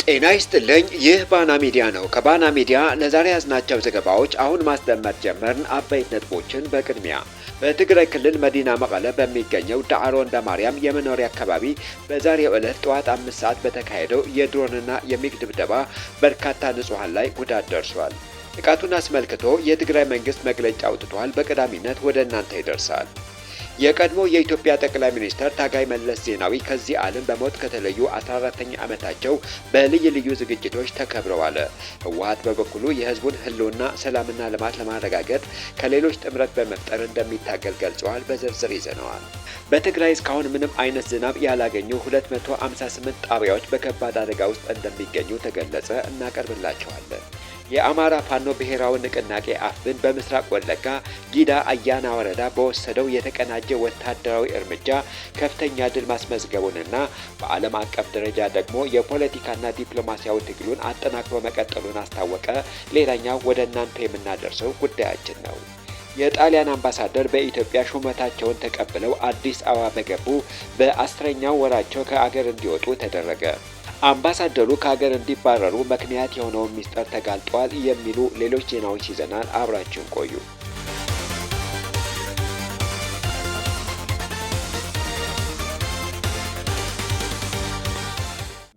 ጤና ይስጥልኝ። ይህ ባና ሚዲያ ነው። ከባና ሚዲያ ለዛሬ ያዝናቸው ዘገባዎች አሁን ማስደመጥ ጀመርን። አበይት ነጥቦችን በቅድሚያ በትግራይ ክልል መዲና መቀለ በሚገኘው ዳዕሮ እንደማርያም የመኖሪያ አካባቢ በዛሬው ዕለት ጠዋት 5 ሰዓት በተካሄደው የድሮንና የሚግ ድብደባ በርካታ ንጹሃን ላይ ጉዳት ደርሷል። ጥቃቱን አስመልክቶ የትግራይ መንግስት መግለጫ አውጥቷል። በቀዳሚነት ወደ እናንተ ይደርሳል። የቀድሞ የኢትዮጵያ ጠቅላይ ሚኒስትር ታጋይ መለስ ዜናዊ ከዚህ ዓለም በሞት ከተለዩ 14ኛ ዓመታቸው በልዩ ልዩ ዝግጅቶች ተከብረዋል። ህወሓት በበኩሉ የህዝቡን ህልውና ሰላምና ልማት ለማረጋገጥ ከሌሎች ጥምረት በመፍጠር እንደሚታገል ገልጸዋል። በዝርዝር ይዘነዋል። በትግራይ እስካሁን ምንም አይነት ዝናብ ያላገኙ 258 ጣቢያዎች በከባድ አደጋ ውስጥ እንደሚገኙ ተገለጸ። እናቀርብላቸዋለን። የአማራ ፋኖ ብሔራዊ ንቅናቄ አፍን በምስራቅ ወለጋ ጊዳ አያና ወረዳ በወሰደው የተቀናጀ ወታደራዊ እርምጃ ከፍተኛ ድል ማስመዝገቡንና በዓለም አቀፍ ደረጃ ደግሞ የፖለቲካና ዲፕሎማሲያዊ ትግሉን አጠናክሮ መቀጠሉን አስታወቀ። ሌላኛው ወደ እናንተ የምናደርሰው ጉዳያችን ነው። የጣሊያን አምባሳደር በኢትዮጵያ ሹመታቸውን ተቀብለው አዲስ አበባ በገቡ በ10ኛው ወራቸው ከአገር እንዲወጡ ተደረገ። አምባሳደሩ ከሀገር እንዲባረሩ ምክንያት የሆነውን ሚስጥር ተጋልጧል የሚሉ ሌሎች ዜናዎች ይዘናል። አብራችሁን ቆዩ።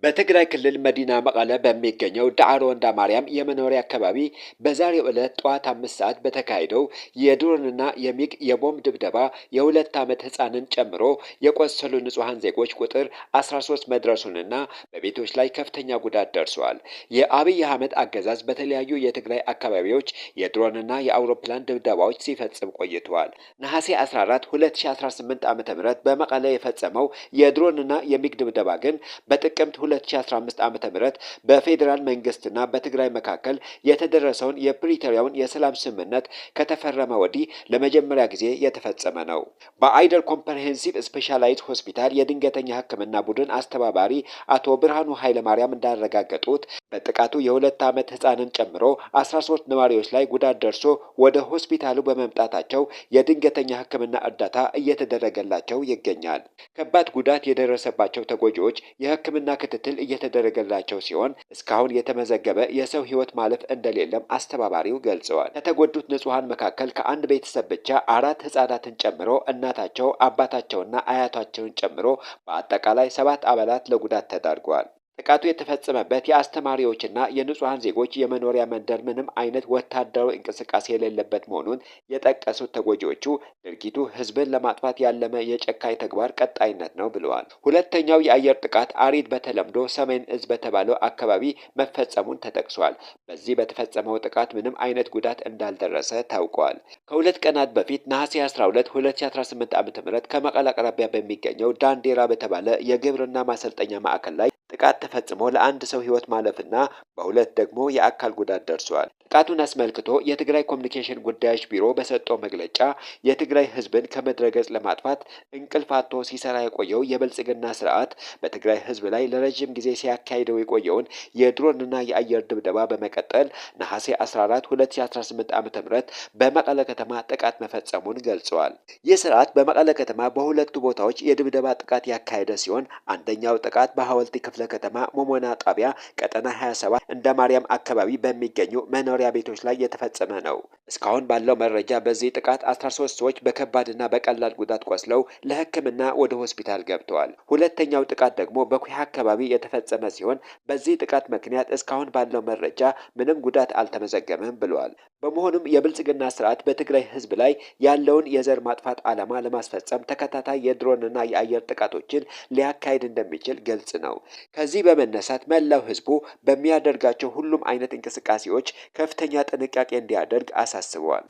በትግራይ ክልል መዲና መቀለ በሚገኘው ዳዕሮ እንደማርያም የመኖሪያ አካባቢ በዛሬው ዕለት ጠዋት 5 ሰዓት በተካሄደው የድሮንና የሚግ የቦምብ ድብደባ የ2 ዓመት ህፃንን ጨምሮ የቆሰሉ ንጹሃን ዜጎች ቁጥር 13 መድረሱንና በቤቶች ላይ ከፍተኛ ጉዳት ደርሷል። የአብይ አህመድ አገዛዝ በተለያዩ የትግራይ አካባቢዎች የድሮንና የአውሮፕላን ድብደባዎች ሲፈጽም ቆይተዋል። ነሐሴ 14 2018 ዓ.ም በመቀለ የፈጸመው የድሮንና የሚግ ድብደባ ግን በጥቅምት 2015 ዓ.ም በፌዴራል መንግስትና በትግራይ መካከል የተደረሰውን የፕሪቶሪያውን የሰላም ስምምነት ከተፈረመ ወዲህ ለመጀመሪያ ጊዜ የተፈጸመ ነው። በአይደር ኮምፕሬሄንሲቭ ስፔሻላይዝድ ሆስፒታል የድንገተኛ ሕክምና ቡድን አስተባባሪ አቶ ብርሃኑ ኃይለማርያም እንዳረጋገጡት በጥቃቱ የ2 ዓመት ህፃንን ጨምሮ 13 ነዋሪዎች ላይ ጉዳት ደርሶ ወደ ሆስፒታሉ በመምጣታቸው የድንገተኛ ሕክምና እርዳታ እየተደረገላቸው ይገኛል። ከባድ ጉዳት የደረሰባቸው ተጎጂዎች የሕክምና ክትትል እየተደረገላቸው ሲሆን እስካሁን የተመዘገበ የሰው ህይወት ማለፍ እንደሌለም አስተባባሪው ገልጸዋል። ከተጎዱት ንጹሃን መካከል ከአንድ ቤተሰብ ብቻ 4 ህፃናትን ጨምሮ እናታቸው፣ አባታቸውና አያታቸውን ጨምሮ በአጠቃላይ 7 አባላት ለጉዳት ተዳርገዋል። ጥቃቱ የተፈጸመበት የአስተማሪዎችና የንጹሃን ዜጎች የመኖሪያ መንደር ምንም አይነት ወታደራዊ እንቅስቃሴ የሌለበት መሆኑን የጠቀሱት ተጎጂዎቹ ድርጊቱ ህዝብን ለማጥፋት ያለመ የጨካኝ ተግባር ቀጣይነት ነው ብለዋል። ሁለተኛው የአየር ጥቃት አሪድ በተለምዶ ሰሜን እዝ በተባለው አካባቢ መፈጸሙን ተጠቅሷል። በዚህ በተፈጸመው ጥቃት ምንም አይነት ጉዳት እንዳልደረሰ ታውቋል። ከ2 ቀናት በፊት ነሐሴ 12 2018 ዓ.ም ከመቀለ አቅራቢያ በሚገኘው ዳንዴራ በተባለ የግብርና ማሰልጠኛ ማዕከል ላይ ጥቃት ተፈጽሞ ለአንድ ሰው ህይወት ማለፍና በሁለት ደግሞ የአካል ጉዳት ደርሷል። ጥቃቱን አስመልክቶ የትግራይ ኮሚኒኬሽን ጉዳዮች ቢሮ በሰጠው መግለጫ የትግራይ ህዝብን ከምድረገጽ ለማጥፋት እንቅልፍ አጥቶ ሲሰራ የቆየው የብልጽግና ስርዓት በትግራይ ህዝብ ላይ ለረጅም ጊዜ ሲያካሂደው የቆየውን የድሮንና የአየር ድብደባ በመቀጠል ነሐሴ 14 2018 ዓ.ም በመቀለ ከተማ ጥቃት መፈጸሙን ገልጸዋል። ይህ ስርዓት በመቀለ ከተማ በሁለቱ ቦታዎች የድብደባ ጥቃት ያካሄደ ሲሆን አንደኛው ጥቃት በሐወልቲ ክፍለ ከተማ ሞሞና ጣቢያ ቀጠና 27 እንደ ማርያም አካባቢ በሚገኙ መኖሪያ ቤቶች ላይ የተፈጸመ ነው። እስካሁን ባለው መረጃ በዚህ ጥቃት 13 ሰዎች በከባድና በቀላል ጉዳት ቆስለው ለሕክምና ወደ ሆስፒታል ገብተዋል። ሁለተኛው ጥቃት ደግሞ በኩያ አካባቢ የተፈጸመ ሲሆን በዚህ ጥቃት ምክንያት እስካሁን ባለው መረጃ ምንም ጉዳት አልተመዘገመም ብለዋል። በመሆኑም የብልጽግና ስርዓት በትግራይ ህዝብ ላይ ያለውን የዘር ማጥፋት ዓላማ ለማስፈጸም ተከታታይ የድሮንና የአየር ጥቃቶችን ሊያካሂድ እንደሚችል ግልጽ ነው። ከዚህ በመነሳት መላው ህዝቡ በሚያደርጋቸው ሁሉም አይነት እንቅስቃሴዎች ከፍተኛ ጥንቃቄ እንዲያደርግ አሳስበዋል።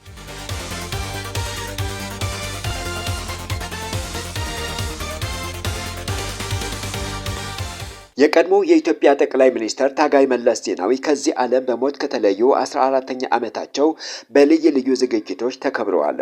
የቀድሞ የኢትዮጵያ ጠቅላይ ሚኒስትር ታጋይ መለስ ዜናዊ ከዚህ ዓለም በሞት ከተለዩ 14ኛ ዓመታቸው በልዩ ልዩ ዝግጅቶች ተከብረዋል።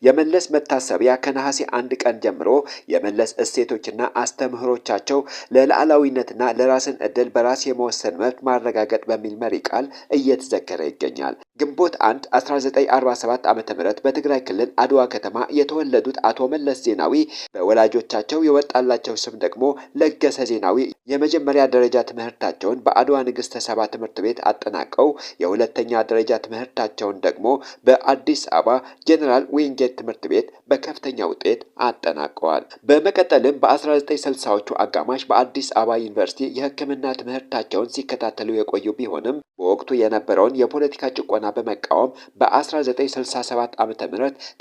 የመለስ መታሰቢያ ከነሐሴ 1 ቀን ጀምሮ የመለስ እሴቶችና አስተምህሮቻቸው ለሉዓላዊነትና ለራስን ዕድል በራስ የመወሰን መብት ማረጋገጥ በሚል መሪ ቃል እየተዘከረ ይገኛል። ግንቦት 1 1947 ዓ.ም በትግራይ ክልል አድዋ ከተማ የተወለዱት አቶ መለስ ዜናዊ በወላጆቻቸው የወጣላቸው ስም ደግሞ ለገሰ ዜናዊ የመጀመሪያ ደረጃ ትምህርታቸውን በአድዋ ንግሥተ ሰባ ትምህርት ቤት አጠናቀው የሁለተኛ ደረጃ ትምህርታቸውን ደግሞ በአዲስ አበባ ጄኔራል ዊንጌት ትምህርት ቤት በከፍተኛ ውጤት አጠናቀዋል። በመቀጠልም በ1960ዎቹ አጋማሽ በአዲስ አበባ ዩኒቨርሲቲ የሕክምና ትምህርታቸውን ሲከታተሉ የቆዩ ቢሆንም በወቅቱ የነበረውን የፖለቲካ ጭቆና በመቃወም በ1967 ዓ.ም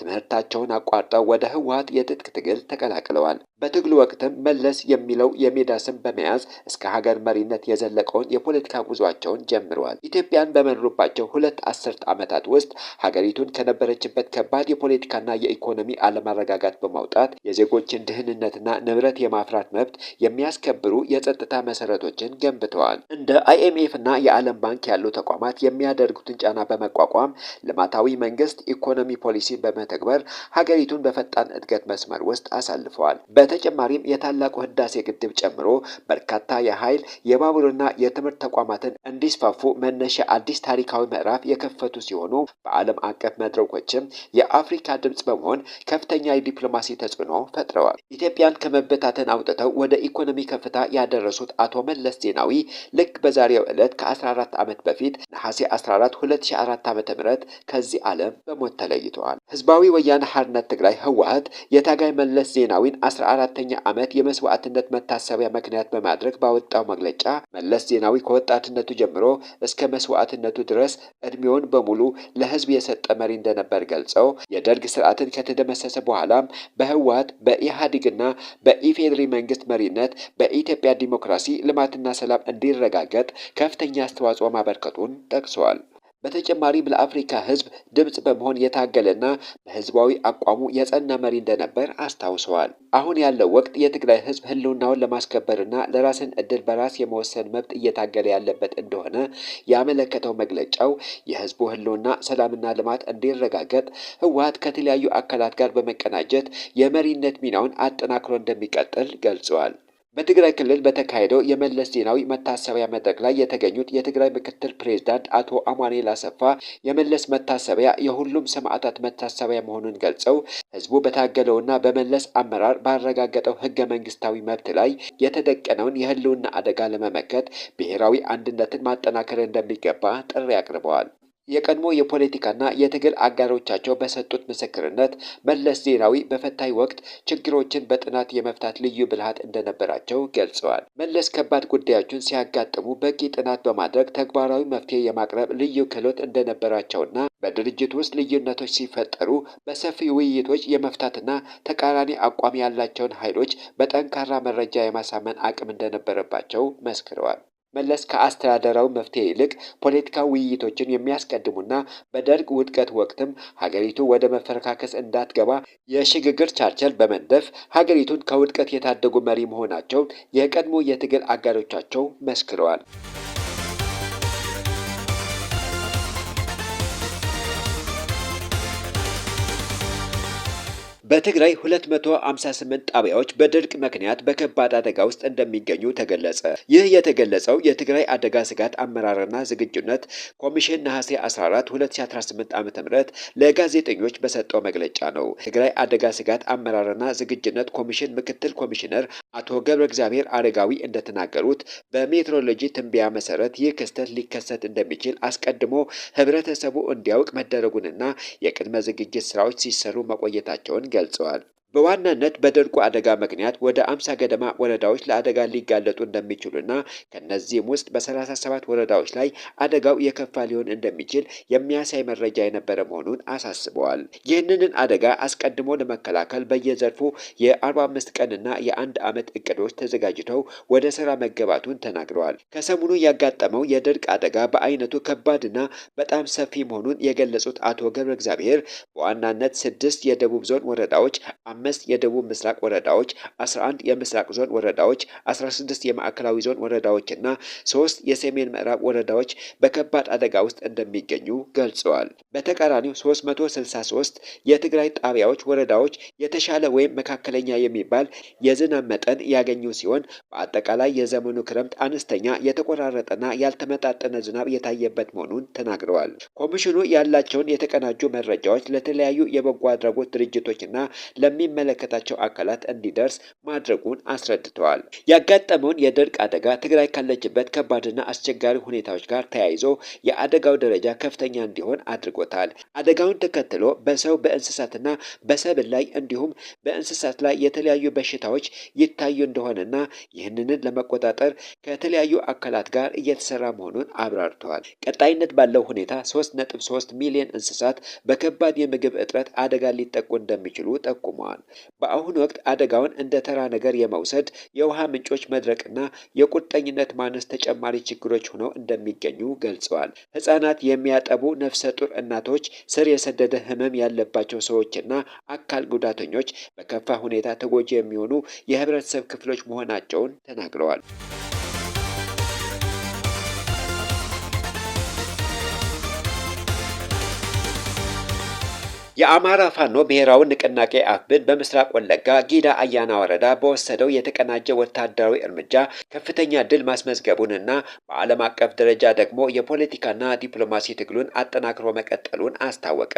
ትምህርታቸውን አቋርጠው ወደ ህወሓት የትጥቅ ትግል ተቀላቅለዋል። በትግሉ ወቅትም መለስ የሚለው የሜዳ ስም በመያዝ እስከ ሀገር መሪነት የዘለቀውን የፖለቲካ ጉዟቸውን ጀምረዋል። ኢትዮጵያን በመሩባቸው 2 አስርት ዓመታት ውስጥ ሀገሪቱን ከነበረችበት ከባድ የፖለቲካና የኢኮኖሚ አለመረጋጋት በማውጣት የዜጎችን ደህንነትና ንብረት የማፍራት መብት የሚያስከብሩ የጸጥታ መሰረቶችን ገንብተዋል። እንደ IMF እና የዓለም ባንክ ያሉ ተቋማት የሚያደርጉትን ጫና በመቋቋም ልማታዊ መንግስት ኢኮኖሚ ፖሊሲን በመተግበር ሀገሪቱን በፈጣን እድገት መስመር ውስጥ አሳልፈዋል። በተጨማሪም የታላቁ ህዳሴ ግድብ ጨምሮ በርካታ የኃይል የባቡርና የትምህርት ተቋማትን እንዲስፋፉ መነሻ አዲስ ታሪካዊ ምዕራፍ የከፈቱ ሲሆኑ በዓለም አቀፍ መድረኮችም የአፍሪካ ድምጽ በመሆን ከፍተኛ የዲፕሎማሲ ተጽዕኖ ፈጥረዋል። ኢትዮጵያን ከመበታተን አውጥተው ወደ ኢኮኖሚ ከፍታ ያደረሱት አቶ መለስ ዜናዊ ልክ በዛሬው ዕለት ከ14 ዓመት በፊት ነሐሴ 14 2004 ዓ.ም ከዚህ ዓለም በሞት ተለይተዋል። ህዝባዊ ወያነ ሓርነት ትግራይ ህወሓት የታጋይ መለስ ዜናዊን 14ኛ ዓመት የመስዋዕትነት መታሰቢያ ምክንያት በማድረግ ባወጣው መግለጫ መለስ ዜናዊ ከወጣትነቱ ጀምሮ እስከ መስዋዕትነቱ ድረስ እድሜውን በሙሉ ለህዝብ የሰጠ መሪ እንደነበር ገልጸው የደርግ ስርዓትን ከተደመሰሰ በኋላም በህወሓት በኢህአዴግና በኢፌዴሪ መንግስት መሪነት በኢትዮጵያ ዲሞክራሲ ልማትና ሰላም እንዲረጋገጥ ከፍተኛ አስተዋጽኦ ማበርከቱን ጠቅሰዋል። በተጨማሪም ለአፍሪካ ህዝብ ድምጽ በመሆን የታገለና በህዝባዊ አቋሙ የጸና መሪ እንደነበር አስታውሰዋል። አሁን ያለው ወቅት የትግራይ ህዝብ ህልውናውን ለማስከበርና ለራስን እድል በራስ የመወሰን መብት እየታገለ ያለበት እንደሆነ ያመለከተው መግለጫው የህዝቡ ህልውና ሰላምና ልማት እንዲረጋገጥ ህወሓት ከተለያዩ አካላት ጋር በመቀናጀት የመሪነት ሚናውን አጠናክሮ እንደሚቀጥል ገልጸዋል። በትግራይ ክልል በተካሄደው የመለስ ዜናዊ መታሰቢያ መድረክ ላይ የተገኙት የትግራይ ምክትል ፕሬዝዳንት አቶ አማኑኤል አሰፋ የመለስ መታሰቢያ የሁሉም ሰማዕታት መታሰቢያ መሆኑን ገልጸው ህዝቡ በታገለውና በመለስ አመራር ባረጋገጠው ህገ መንግስታዊ መብት ላይ የተደቀነውን የህልውና አደጋ ለመመከት ብሔራዊ አንድነትን ማጠናከር እንደሚገባ ጥሪ አቅርበዋል። የቀድሞ የፖለቲካና የትግል አጋሮቻቸው በሰጡት ምስክርነት መለስ ዜናዊ በፈታኝ ወቅት ችግሮችን በጥናት የመፍታት ልዩ ብልሃት እንደነበራቸው ገልጸዋል። መለስ ከባድ ጉዳዮችን ሲያጋጥሙ በቂ ጥናት በማድረግ ተግባራዊ መፍትሄ የማቅረብ ልዩ ክህሎት እንደነበራቸውና በድርጅት ውስጥ ልዩነቶች ሲፈጠሩ በሰፊ ውይይቶች የመፍታትና ተቃራኒ አቋም ያላቸውን ኃይሎች በጠንካራ መረጃ የማሳመን አቅም እንደነበረባቸው መስክረዋል። መለስ ከአስተዳደራዊ መፍትሄ ይልቅ ፖለቲካዊ ውይይቶችን የሚያስቀድሙና በደርግ ውድቀት ወቅትም ሀገሪቱ ወደ መፈረካከስ እንዳትገባ የሽግግር ቻርተር በመንደፍ ሀገሪቱን ከውድቀት የታደጉ መሪ መሆናቸው የቀድሞ የትግል አጋሮቻቸው መስክረዋል። በትግራይ 258 ጣቢያዎች በድርቅ ምክንያት በከባድ አደጋ ውስጥ እንደሚገኙ ተገለጸ። ይህ የተገለጸው የትግራይ አደጋ ስጋት አመራርና ዝግጁነት ኮሚሽን ነሐሴ 14 2018 ዓ.ም ለጋዜጠኞች በሰጠው መግለጫ ነው። ትግራይ አደጋ ስጋት አመራርና ዝግጁነት ኮሚሽን ምክትል ኮሚሽነር አቶ ገብረ እግዚአብሔር አረጋዊ እንደተናገሩት በሜትሮሎጂ ትንበያ መሰረት ይህ ክስተት ሊከሰት እንደሚችል አስቀድሞ ህብረተሰቡ እንዲያውቅ መደረጉንና የቅድመ ዝግጅት ስራዎች ሲሰሩ መቆየታቸውን ገልጸዋል። በዋናነት በድርቁ አደጋ ምክንያት ወደ 50 ገደማ ወረዳዎች ለአደጋ ሊጋለጡ እንደሚችሉና ከነዚህም ውስጥ በ37 ወረዳዎች ላይ አደጋው የከፋ ሊሆን እንደሚችል የሚያሳይ መረጃ የነበረ መሆኑን አሳስበዋል። ይህንን አደጋ አስቀድሞ ለመከላከል በየዘርፉ የ45 ቀንና የ1 ዓመት እቅዶች ተዘጋጅተው ወደ ስራ መገባቱን ተናግረዋል። ከሰሞኑ ያጋጠመው የድርቅ አደጋ በአይነቱ ከባድና በጣም ሰፊ መሆኑን የገለጹት አቶ ገብረ እግዚአብሔር በዋናነት 6 የደቡብ ዞን ወረዳዎች 5 የደቡብ ምስራቅ ወረዳዎች፣ 11 የምስራቅ ዞን ወረዳዎች፣ 16 የማዕከላዊ ዞን ወረዳዎችና 3 የሰሜን ምዕራብ ወረዳዎች በከባድ አደጋ ውስጥ እንደሚገኙ ገልጸዋል። በተቃራኒው 363 የትግራይ ጣቢያዎች ወረዳዎች የተሻለ ወይም መካከለኛ የሚባል የዝናብ መጠን ያገኙ ሲሆን በአጠቃላይ የዘመኑ ክረምት አነስተኛ የተቆራረጠና ያልተመጣጠነ ዝናብ የታየበት መሆኑን ተናግረዋል። ኮሚሽኑ ያላቸውን የተቀናጁ መረጃዎች ለተለያዩ የበጎ አድራጎት ድርጅቶችና ለሚ ለሚመለከታቸው አካላት እንዲደርስ ማድረጉን አስረድተዋል። ያጋጠመውን የድርቅ አደጋ ትግራይ ካለችበት ከባድና አስቸጋሪ ሁኔታዎች ጋር ተያይዞ የአደጋው ደረጃ ከፍተኛ እንዲሆን አድርጎታል። አደጋውን ተከትሎ በሰው በእንስሳትና በሰብል ላይ እንዲሁም በእንስሳት ላይ የተለያዩ በሽታዎች ይታዩ እንደሆነና ይህንን ለመቆጣጠር ከተለያዩ አካላት ጋር እየተሰራ መሆኑን አብራርተዋል። ቀጣይነት ባለው ሁኔታ 3.3 ሚሊዮን እንስሳት በከባድ የምግብ እጥረት አደጋ ሊጠቁ እንደሚችሉ ጠቁመዋል። በአሁኑ ወቅት አደጋውን እንደ ተራ ነገር የመውሰድ የውሃ ምንጮች መድረቅና የቁርጠኝነት ማነስ ተጨማሪ ችግሮች ሆነው እንደሚገኙ ገልጸዋል። ህጻናት፣ የሚያጠቡ ነፍሰ ጡር እናቶች፣ ስር የሰደደ ህመም ያለባቸው ሰዎችና አካል ጉዳተኞች በከፋ ሁኔታ ተጎጂ የሚሆኑ የህብረተሰብ ክፍሎች መሆናቸውን ተናግረዋል። የአማራ ፋኖ ብሔራዊ ንቅናቄ አብን በምስራቅ ወለጋ ጊዳ አያና ወረዳ በወሰደው የተቀናጀ ወታደራዊ እርምጃ ከፍተኛ ድል ማስመዝገቡንና በዓለም አቀፍ ደረጃ ደግሞ የፖለቲካና ዲፕሎማሲ ትግሉን አጠናክሮ መቀጠሉን አስታወቀ።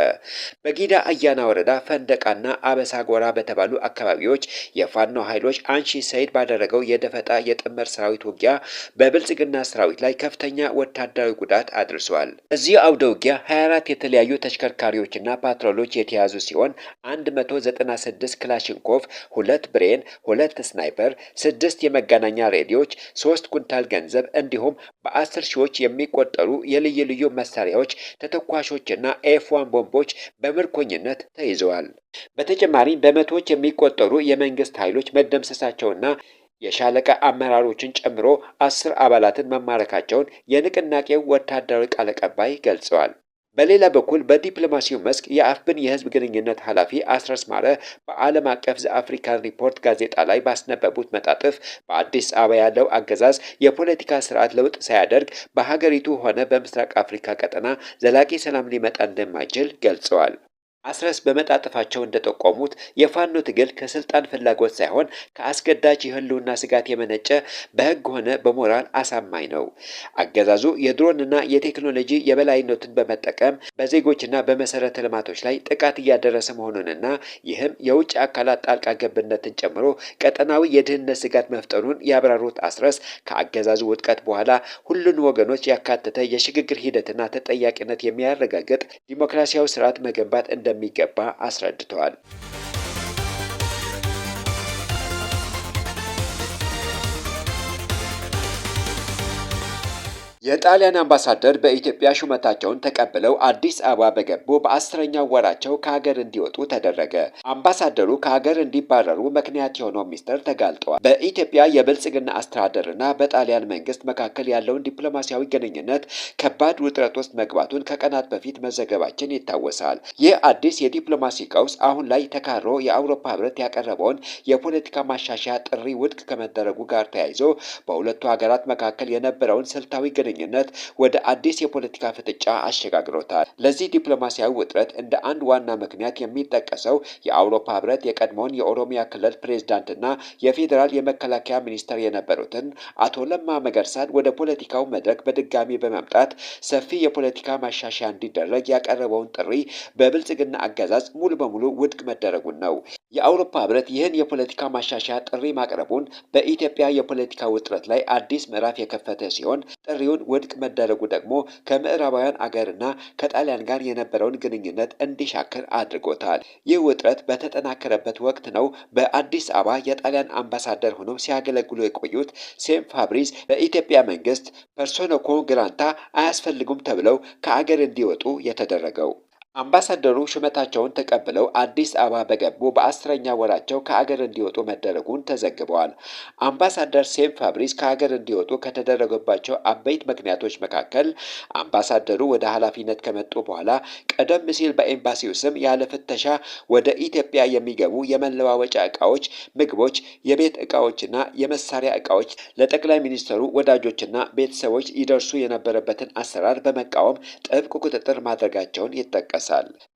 በጊዳ አያና ወረዳ ፈንደቃና አበሳ ጎራ በተባሉ አካባቢዎች የፋኖ ኃይሎች አንሺ ሰይድ ባደረገው የደፈጣ የጥምር ሰራዊት ውጊያ በብልጽግና ሰራዊት ላይ ከፍተኛ ወታደራዊ ጉዳት አድርሷል። በዚህ አውደ ውጊያ 24 የተለያዩ ተሽከርካሪዎችና ፓትሮሎች የተያዙ ሲሆን 196 ክላሽንኮቭ፣ 2 ብሬን፣ 2 ስናይፐር፣ 6 የመገናኛ ሬዲዮዎች፣ 3 ኩንታል ገንዘብ እንዲሁም በ10 ሺዎች የሚቆጠሩ የልዩ ልዩ መሳሪያዎች፣ ተተኳሾችና ኤፍ1 ቦምቦች በምርኮኝነት ተይዘዋል። በተጨማሪም በመቶዎች የሚቆጠሩ የመንግስት ኃይሎች መደምሰሳቸውና የሻለቃ አመራሮችን ጨምሮ 10 አባላትን መማረካቸውን የንቅናቄው ወታደራዊ ቃል አቀባይ ገልጸዋል። በሌላ በኩል በዲፕሎማሲው መስክ የአፍብን የህዝብ ግንኙነት ኃላፊ አስረስ ማረ በዓለም አቀፍ ዘአፍሪካን ሪፖርት ጋዜጣ ላይ ባስነበቡት መጣጥፍ በአዲስ አበባ ያለው አገዛዝ የፖለቲካ ስርዓት ለውጥ ሳያደርግ በሀገሪቱ ሆነ በምስራቅ አፍሪካ ቀጠና ዘላቂ ሰላም ሊመጣ እንደማይችል ገልጸዋል። አስረስ በመጣጥፋቸው እንደጠቆሙት የፋኖ ትግል ከስልጣን ፍላጎት ሳይሆን ከአስገዳጅ የህልውና ስጋት የመነጨ በህግ ሆነ በሞራል አሳማኝ ነው። አገዛዙ የድሮንና የቴክኖሎጂ የበላይነቱን በመጠቀም በዜጎችና በመሰረተ ልማቶች ላይ ጥቃት እያደረሰ መሆኑንና ይህም የውጭ አካላት ጣልቃ ገብነትን ጨምሮ ቀጠናዊ የደህንነት ስጋት መፍጠሩን ያብራሩት አስረስ ከአገዛዙ ውድቀት በኋላ ሁሉን ወገኖች ያካተተ የሽግግር ሂደትና ተጠያቂነት የሚያረጋግጥ ዲሞክራሲያዊ ስርዓት መገንባት እንደሚገባ አስረድተዋል። የጣሊያን አምባሳደር በኢትዮጵያ ሹመታቸውን ተቀብለው አዲስ አበባ በገቡ በ10ኛው ወራቸው ከሀገር እንዲወጡ ተደረገ። አምባሳደሩ ከሀገር እንዲባረሩ ምክንያት የሆነው ሚስጥር ተጋልጧል። በኢትዮጵያ የብልጽግና አስተዳደርና በጣሊያን መንግስት መካከል ያለውን ዲፕሎማሲያዊ ግንኙነት ከባድ ውጥረት ውስጥ መግባቱን ከቀናት በፊት መዘገባችን ይታወሳል። ይህ አዲስ የዲፕሎማሲ ቀውስ አሁን ላይ ተካሮ የአውሮፓ ህብረት ያቀረበውን የፖለቲካ ማሻሻያ ጥሪ ውድቅ ከመደረጉ ጋር ተያይዞ በሁለቱ ሀገራት መካከል የነበረውን ስልታዊ ግንኙነት ወደ አዲስ የፖለቲካ ፍጥጫ አሸጋግሮታል። ለዚህ ዲፕሎማሲያዊ ውጥረት እንደ አንድ ዋና ምክንያት የሚጠቀሰው የአውሮፓ ህብረት የቀድሞውን የኦሮሚያ ክልል ፕሬዝዳንትና የፌዴራል የመከላከያ ሚኒስተር የነበሩትን አቶ ለማ መገርሳን ወደ ፖለቲካው መድረክ በድጋሚ በመምጣት ሰፊ የፖለቲካ ማሻሻያ እንዲደረግ ያቀረበውን ጥሪ በብልጽግና አገዛዝ ሙሉ በሙሉ ውድቅ መደረጉን ነው። የአውሮፓ ህብረት ይህን የፖለቲካ ማሻሻያ ጥሪ ማቅረቡን በኢትዮጵያ የፖለቲካ ውጥረት ላይ አዲስ ምዕራፍ የከፈተ ሲሆን ጥሪውን ውድቅ መደረጉ ደግሞ ከምዕራባውያን አገርና ከጣሊያን ጋር የነበረውን ግንኙነት እንዲሻክር አድርጎታል። ይህ ውጥረት በተጠናከረበት ወቅት ነው በአዲስ አበባ የጣሊያን አምባሳደር ሆነው ሲያገለግሉ የቆዩት ሴም ፋብሪዝ በኢትዮጵያ መንግስት ፐርሶነ ኮን ግራንታ አያስፈልጉም ተብለው ከአገር እንዲወጡ የተደረገው። አምባሳደሩ ሹመታቸውን ተቀብለው አዲስ አበባ በገቡ በ10ኛ ወራቸው ከአገር እንዲወጡ መደረጉን ተዘግበዋል። አምባሳደር ሴም ፋብሪዝ ከአገር እንዲወጡ ከተደረገባቸው አበይት ምክንያቶች መካከል አምባሳደሩ ወደ ኃላፊነት ከመጡ በኋላ ቀደም ሲል በኤምባሲው ስም ያለ ፍተሻ ወደ ኢትዮጵያ የሚገቡ የመለዋወጫ ዕቃዎች፣ ምግቦች፣ የቤት ዕቃዎችና የመሳሪያ ዕቃዎች ለጠቅላይ ሚኒስትሩ ወዳጆችና ቤተሰቦች ይደርሱ የነበረበትን አሰራር በመቃወም ጥብቅ ቁጥጥር ማድረጋቸውን ይጠቀሳል።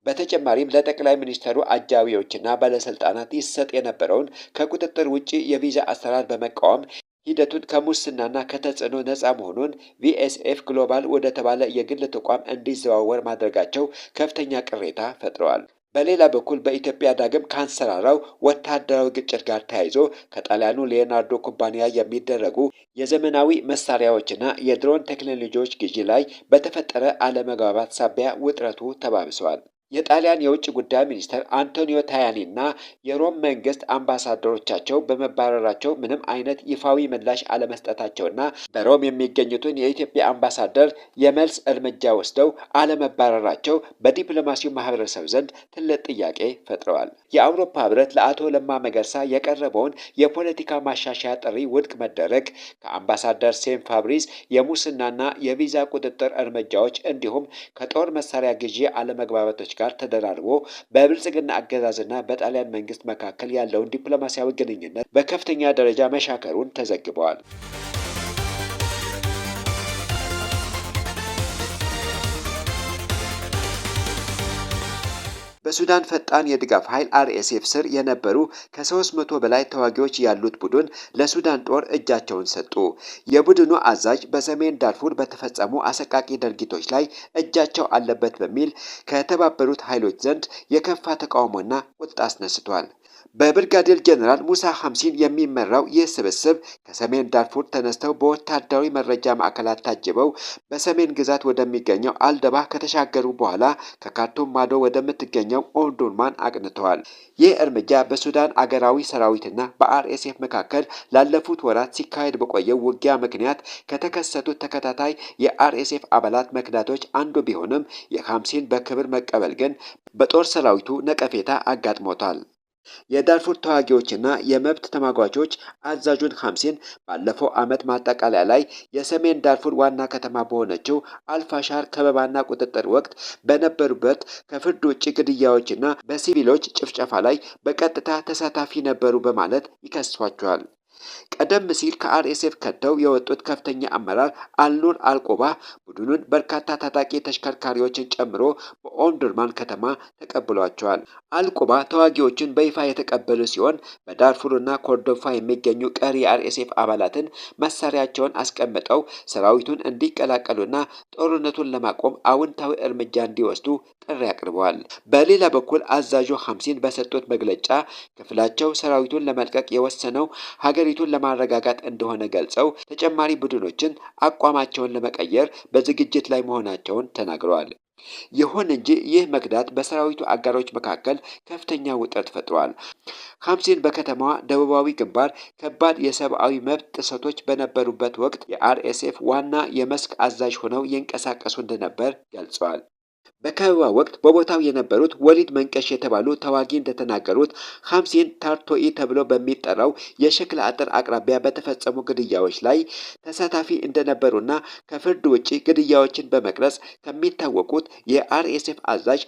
በተጨማሪም ለጠቅላይ ሚኒስትሩ አጃቢዎችና ባለስልጣናት ይሰጥ የነበረውን ከቁጥጥር ውጪ የቪዛ አሰራር በመቃወም ሂደቱን ከሙስናና ከተጽዕኖ ነፃ መሆኑን ቪኤስኤፍ ግሎባል ወደ ተባለ የግል ተቋም እንዲዘዋወር ማድረጋቸው ከፍተኛ ቅሬታ ፈጥረዋል። በሌላ በኩል በኢትዮጵያ ዳግም ካንሰራራው ወታደራዊ ግጭት ጋር ተያይዞ ከጣሊያኑ ሊዮናርዶ ኩባንያ የሚደረጉ የዘመናዊ መሳሪያዎችና የድሮን ቴክኖሎጂዎች ግዢ ላይ በተፈጠረ አለመግባባት ሳቢያ ውጥረቱ ተባብሰዋል። የጣሊያን የውጭ ጉዳይ ሚኒስትር አንቶኒዮ ታያኒ እና የሮም መንግስት አምባሳደሮቻቸው በመባረራቸው ምንም አይነት ይፋዊ ምላሽ አለመስጠታቸውና በሮም የሚገኙትን የኢትዮጵያ አምባሳደር የመልስ እርምጃ ወስደው አለመባረራቸው በዲፕሎማሲው ማህበረሰብ ዘንድ ትልቅ ጥያቄ ፈጥረዋል። የአውሮፓ ህብረት ለአቶ ለማ መገርሳ የቀረበውን የፖለቲካ ማሻሻያ ጥሪ ውድቅ መደረግ፣ ከአምባሳደር ሴም ፋብሪዝ የሙስናና የቪዛ ቁጥጥር እርምጃዎች እንዲሁም ከጦር መሳሪያ ግዢ አለመግባባቶች ጋር ተደራርቦ በብልጽግና አገዛዝና በጣሊያን መንግስት መካከል ያለውን ዲፕሎማሲያዊ ግንኙነት በከፍተኛ ደረጃ መሻከሩን ተዘግበዋል። በሱዳን ፈጣን የድጋፍ ኃይል RSF ስር የነበሩ ከ300 በላይ ተዋጊዎች ያሉት ቡድን ለሱዳን ጦር እጃቸውን ሰጡ። የቡድኑ አዛዥ በሰሜን ዳርፉር በተፈጸሙ አሰቃቂ ድርጊቶች ላይ እጃቸው አለበት በሚል ከተባበሩት ኃይሎች ዘንድ የከፋ ተቃውሞና ቁጣ አስነስቷል። በብርጋዴር ጀነራል ሙሳ ሐምሲን የሚመራው ይህ ስብስብ ከሰሜን ዳርፉር ተነስተው በወታደራዊ መረጃ ማዕከላት ታጅበው በሰሜን ግዛት ወደሚገኘው አልደባ ከተሻገሩ በኋላ ከካርቱም ማዶ ወደምትገኘው ኦምዱርማን አቅንተዋል። ይህ እርምጃ በሱዳን አገራዊ ሰራዊትና በRSF መካከል ላለፉት ወራት ሲካሄድ በቆየው ውጊያ ምክንያት ከተከሰቱት ተከታታይ የRSF አባላት መክዳቶች አንዱ ቢሆንም የሐምሲን በክብር መቀበል ግን በጦር ሰራዊቱ ነቀፌታ አጋጥሞታል። የዳርፉር ተዋጊዎችና የመብት ተሟጋቾች አዛዡን ሐምሲን ባለፈው ዓመት ማጠቃለያ ላይ የሰሜን ዳርፉር ዋና ከተማ በሆነችው አልፋሻር ከበባና ቁጥጥር ወቅት በነበሩበት ከፍርድ ውጭ ግድያዎችና በሲቪሎች ጭፍጨፋ ላይ በቀጥታ ተሳታፊ ነበሩ በማለት ይከሷቸዋል። ቀደም ሲል ከRSF ከተው የወጡት ከፍተኛ አመራር አልኑር አልቆባ ቡድኑን በርካታ ታጣቂ ተሽከርካሪዎችን ጨምሮ በኦምዱርማን ከተማ ተቀብሏቸዋል። አልቆባ ተዋጊዎችን በይፋ የተቀበሉ ሲሆን በዳርፉርና ኮርዶፋ የሚገኙ ቀሪ የRSF አባላትን መሳሪያቸውን አስቀምጠው ሰራዊቱን እንዲቀላቀሉና ጦርነቱን ለማቆም አዎንታዊ እርምጃ እንዲወስዱ ጥሪ አቅርበዋል። በሌላ በኩል አዛዡ ሐምሲን በሰጡት መግለጫ ክፍላቸው ሰራዊቱን ለመልቀቅ የወሰነው ሀገሪቱን ለማረጋጋት እንደሆነ ገልጸው ተጨማሪ ቡድኖችን አቋማቸውን ለመቀየር በዝግጅት ላይ መሆናቸውን ተናግረዋል። ይሁን እንጂ ይህ መክዳት በሰራዊቱ አጋሮች መካከል ከፍተኛ ውጥረት ፈጥሯል። ሐምሲን በከተማዋ ደቡባዊ ግንባር ከባድ የሰብአዊ መብት ጥሰቶች በነበሩበት ወቅት የRSF ዋና የመስክ አዛዥ ሆነው ይንቀሳቀሱ እንደነበር ገልጸዋል። በከበባ ወቅት በቦታው የነበሩት ወሊድ መንቀሽ የተባሉ ተዋጊ እንደተናገሩት ሐምሲን ታርቶኢ ተብሎ በሚጠራው የሸክላ አጥር አቅራቢያ በተፈጸሙ ግድያዎች ላይ ተሳታፊ እንደነበሩና ከፍርድ ውጪ ግድያዎችን በመቅረጽ ከሚታወቁት የRSF አዛዥ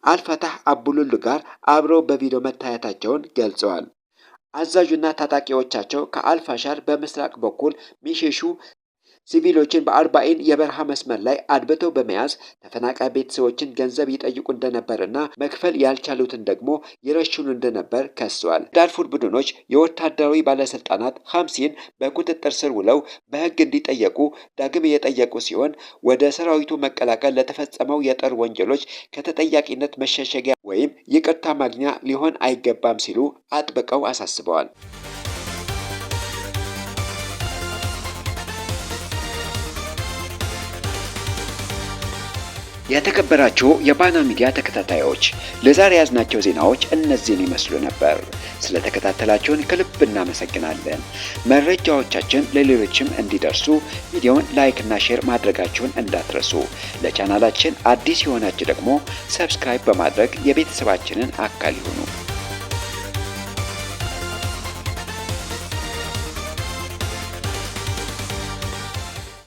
አልፈታህ አቡሉል ጋር አብረው በቪዲዮ መታየታቸውን ገልጸዋል። አዛዡና ታጣቂዎቻቸው ከአልፋሻር በምስራቅ በኩል ሚሼሹ ሲቪሎችን በአርባኢን የበረሃ መስመር ላይ አድብተው በመያዝ ተፈናቃይ ቤተሰቦችን ገንዘብ ይጠይቁ እንደነበርና መክፈል ያልቻሉትን ደግሞ ይረሽኑ እንደነበር ከሰዋል። ዳርፉር ቡድኖች የወታደራዊ ባለስልጣናት ሐምሲን በቁጥጥር ስር ውለው በሕግ እንዲጠየቁ ዳግም የጠየቁ ሲሆን ወደ ሰራዊቱ መቀላቀል ለተፈጸመው የጦር ወንጀሎች ከተጠያቂነት መሸሸጊያ ወይም ይቅርታ ማግኛ ሊሆን አይገባም ሲሉ አጥብቀው አሳስበዋል። የተከበራችሁ የባና ሚዲያ ተከታታዮች ለዛሬ ያዝናቸው ዜናዎች እነዚህን ይመስሉ ነበር። ስለተከታተላችሁን ከልብ እናመሰግናለን። መረጃዎቻችን ለሌሎችም እንዲደርሱ ቪዲዮውን ላይክ እና ሼር ማድረጋችሁን እንዳትረሱ። ለቻናላችን አዲስ የሆናችሁ ደግሞ ሰብስክራይብ በማድረግ የቤተሰባችንን አካል ይሁኑ።